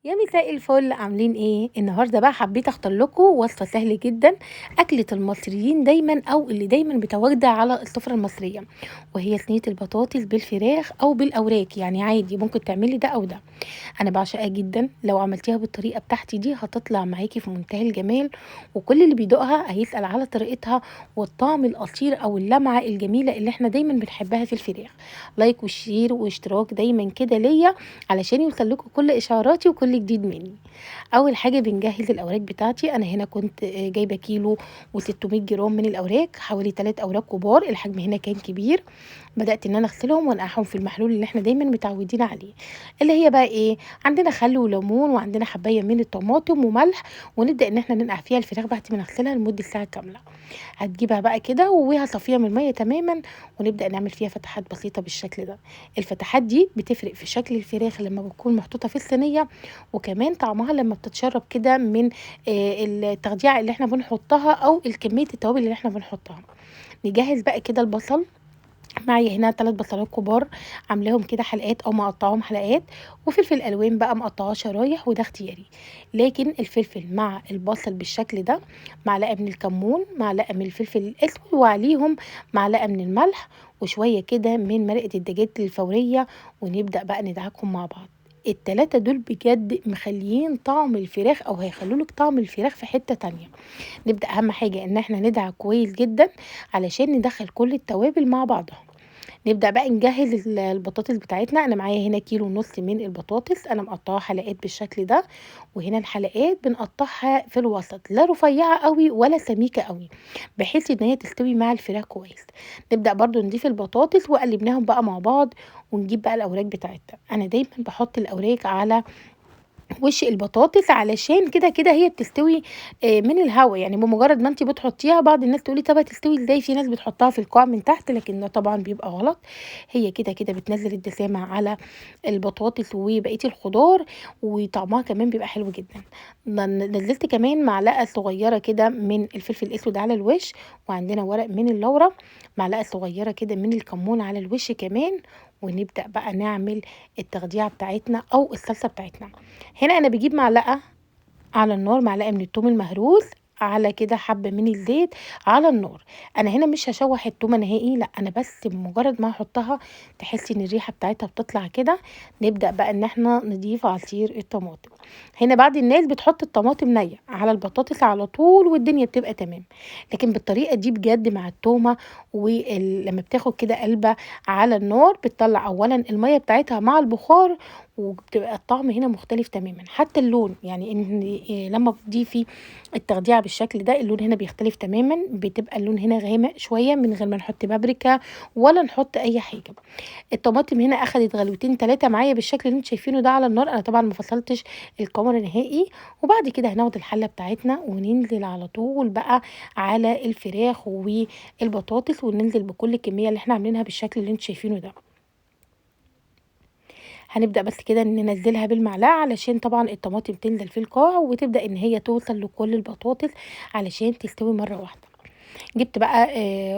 يا مساء الفل، عاملين ايه؟ النهارده بقى حبيت اختار لكم وصفه سهله جدا. اكله المصريين دايما او اللي دايما متواجده على السفره المصريه، وهي صينيه البطاطس بالفراخ او بالاوراق. يعني عادي ممكن تعملي ده او ده. انا بعشقها جدا، لو عملتيها بالطريقه بتاعتي دي هتطلع معاكي في منتهى الجمال، وكل اللي بيدوقها هيسال على طريقتها والطعم الاصيل او اللمعه الجميله اللي احنا دايما بنحبها في الفراخ. لايك وشير واشتراك دايما كده ليا، علشان يوصلكوا كل اشعاراتي وكل جديد مني. اول حاجه بنجهز الاوراق بتاعتي. انا هنا كنت جايبه كيلو و600 جرام من الاوراق، حوالي 3 اوراق كبار، الحجم هنا كان كبير. بدات ان انا اغسلهم وانقعهم في المحلول اللي احنا دايما متعودين عليه، اللي هي بقى ايه، عندنا خل وليمون وعندنا حبايه من الطماطم وملح. ونبدا ان احنا ننقع فيها الفراخ بعد ما نغسلها لمده ساعه كامله. هتجيبها بقى كده وهصفيها من الميه تماما، ونبدا نعمل فيها فتحات بسيطه بالشكل ده. الفتحات دي بتفرق في شكل الفراخ لما بتكون محطوطه في الصينيه، وكمان طعمها لما بتتشرب كده من التخديعه اللي احنا بنحطها او كميه التوابل اللي احنا بنحطها. نجهز بقى كده البصل. معايا هنا 3 بصلات كبار، عاملاهم كده حلقات او مقطعاهم حلقات. وفلفل الوان بقى مقطعاه شرايح، وده اختياري. لكن الفلفل مع البصل بالشكل ده، معلقه من الكمون، معلقه من الفلفل الاسود، وعليهم معلقه من الملح، وشويه كده من مرقه الدجاج الفوريه. ونبدا بقى ندعكهم مع بعض. التلاتة دول بجد مخليين طعم الفراخ او هيخلولك طعم الفراخ في حتة تانية. نبدأ اهم حاجة ان احنا ندعك كويس جدا، علشان ندخل كل التوابل مع بعضها. نبدأ بقى نجهز البطاطس بتاعتنا. انا معايا هنا كيلو ونص من البطاطس، انا مقطعاها حلقات بالشكل ده. وهنا الحلقات بنقطعها في الوسط، لا رفيعة قوي ولا سميكة قوي، بحيث ان هي تستوي مع الفراخ كويس. نبدأ برضو نضيف البطاطس وقلبناهم بقى مع بعض. ونجيب بقى الاوراق بتاعتنا. انا دايما بحط الاوراق على وش البطاطس، علشان كده هي بتستوي من الهوا. يعني بمجرد ما انت بتحطيها، بعض الناس تقولي طب هتستوي ازاي، في ناس بتحطها في القاع من تحت، لكن ده طبعا بيبقى غلط. هي كده بتنزل الدسامة على البطاطس وبقية الخضار، وطعمها كمان بيبقى حلو جدا. نزلت كمان معلقة صغيرة كده من الفلفل الاسود على الوش، وعندنا ورق من اللورة، معلقة صغيرة كده من الكمون على الوش كمان. ونبدأ بقى نعمل التخديعة بتاعتنا او الصلصة بتاعتنا. هنا أنا باجيب معلقة على النار، معلقة من التوم المهروس، على كده حبة من الزيت على النار. انا هنا مش هشوح التومه نهائي، لا، انا بس بمجرد ما احطها تحسي ان الريحه بتاعتها بتطلع كده. نبدا بقى ان احنا نضيف عصير الطماطم. هنا بعض الناس بتحط الطماطم نيه على البطاطس على طول والدنيا بتبقى تمام، لكن بالطريقه دي بجد مع التومه، ولما بتاخد كده قلبه على النار بتطلع اولا الميه بتاعتها مع البخار، وبتبقى الطعم هنا مختلف تماما. حتى اللون، يعني ان لما بتضيفي التخديعة بالشكل ده اللون هنا بيختلف تماما، بتبقى اللون هنا غامق شوية من غير ما نحط بابريكا ولا نحط اي حاجة. الطماطم هنا اخدت غلوتين 3 معايا بالشكل اللي انتوا شايفينه ده على النار. انا طبعا ما فصلتش الكاميرا نهائي. وبعد كده هناخد الحلة بتاعتنا وننزل على طول بقى على الفراخ والبطاطس، وننزل بكل الكمية اللي احنا عاملينها بالشكل اللي انتوا شايفينه ده. هنبدأ بس كده ننزلها بالمعلقة، علشان طبعا الطماطم تنزل في القاع وتبدأ ان هي توصل لكل البطاطس علشان تستوي مرة واحدة. جبت بقى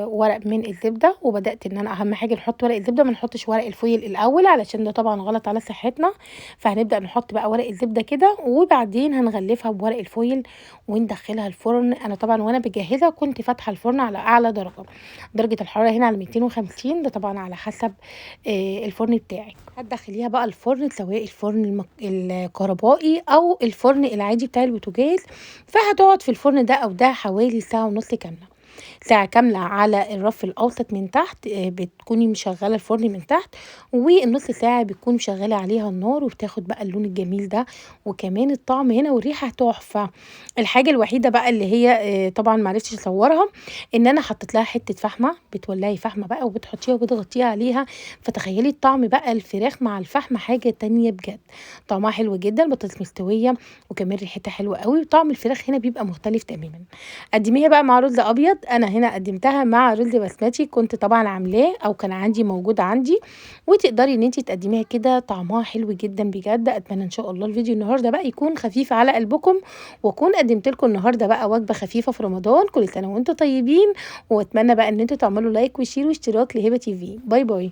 ورق من الزبدة، وبدأت ان انا اهم حاجة نحط ورق الزبدة، ما نحطش ورق الفويل الاول علشان ده طبعا غلط على صحتنا. فهنبدأ نحط بقى ورق الزبدة كده، وبعدين هنغلفها بورق الفويل وندخلها الفرن. انا طبعا وانا بجهزها كنت فاتحة الفرن على اعلى درجة الحرارة هنا على 250، ده طبعا على حسب الفرن بتاعك. هتدخليها بقى الفرن، سواء الفرن الكهربائي او الفرن العادي بتاع البوتاجاز. فهتقعد في الفرن ده او ده حوالي ساعة ونص كاملة. ساعة كاملة على الرف الأوسط من تحت، بتكوني مشغلة الفرن من تحت، والنص ساعة بتكون مشغلة عليها النار، وبتاخد بقى اللون الجميل ده. وكمان الطعم هنا والريحة تحفة. الحاجة الوحيدة بقى اللي هي طبعا معرفتش اصورها، ان انا حطيت لها حتة فحمة. بتولعي فحمة بقى وبتحطيها وبتغطيها عليها، فتخيلي الطعم بقى الفراخ مع الفحم حاجة تانية بجد. طعمها حلو جدا، البطاطس مستوية، وكمان ريحتها حلوة قوي، وطعم الفراخ هنا بيبقى مختلف تماما. قدميها بقى مع رز ابيض. انا هنا قدمتها مع رز بسمتي، كنت طبعا عاملاه او كان عندي موجود عندي، وتقدري ان انت تقدميها كده، طعمها حلو جدا بجد. اتمنى ان شاء الله الفيديو النهارده بقى يكون خفيف على قلبكم، واكون قدمت لكم النهارده بقى وجبه خفيفه في رمضان. كل سنه وانتم طيبين، واتمنى بقى ان انتوا تعملوا لايك وشير واشتراك لهبه تي في. باي باي.